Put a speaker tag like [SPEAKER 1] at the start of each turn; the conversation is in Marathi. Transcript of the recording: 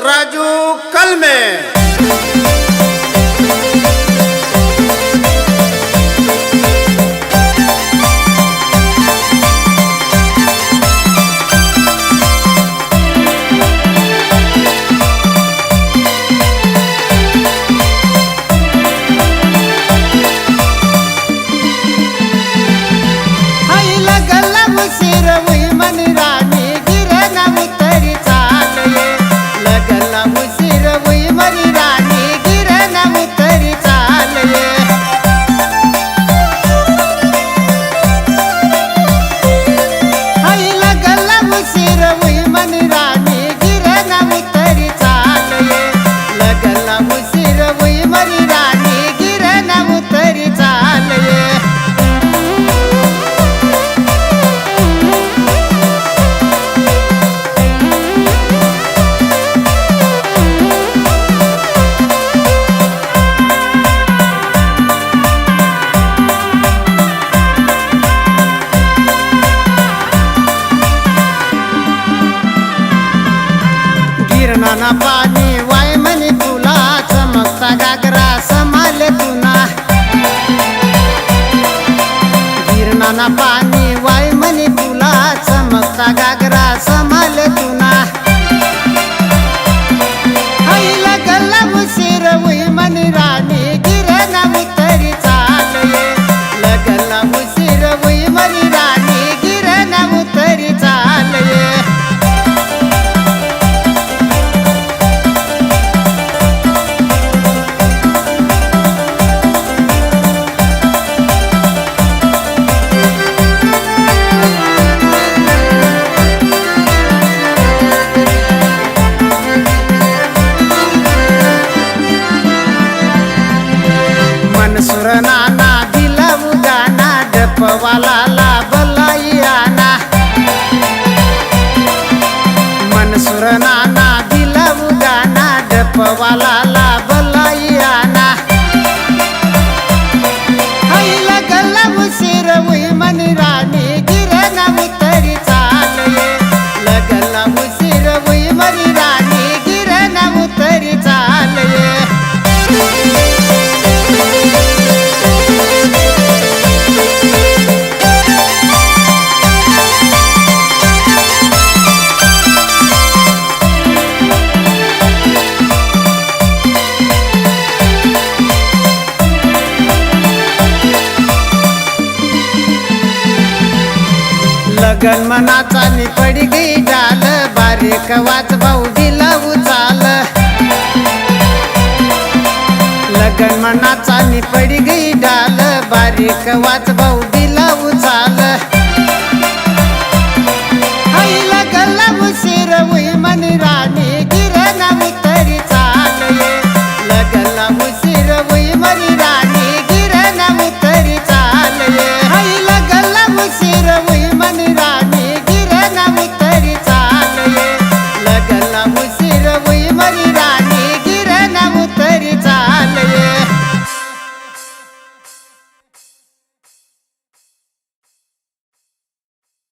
[SPEAKER 1] राजू कलमे।
[SPEAKER 2] गिरणाना पाणी वाय म्हणे तुला, चमकता घागरा समाले तुना। गिरणाना पाणी वाय म्हणे तुला, चमकता घागरा समाले तुना। आईला गल्ला उशीर होई म्हणे राणी, गिरणा उतरी चालये। लगल्ला उशीर होई म्हणे राणी, गिरणा उतरी चालये। सुरनाना दिला उगाना, डपवाला बलाईयाना। मन सुरनाना दिला उगाना, डपवाला बलाईयाना। आईला गल्ला उशीर होई म्हणे राणी, गिरणा उतरी चालये। लगल्ला उशीर होई म्हणे राणी, गिरणा उतरी चालये। लगन मनाचा पडी गई डाल, बारीक वाच भाऊ दिला उचाल। लगन मनाचा पडी गई डाल, बारीक वाच भाऊ दिला उचाल। आईला गल्ला उशीर होई म्हणे राणी, गिरणा उतरी चालये। लगल्ला उशीर होई म्हणे राणी, गिरणा उतरी चालये। आईला गल्ला उशीर होई म्हणे राणी, गिरणा उतरी चालये। लगल्ला उशीर होई म्हणे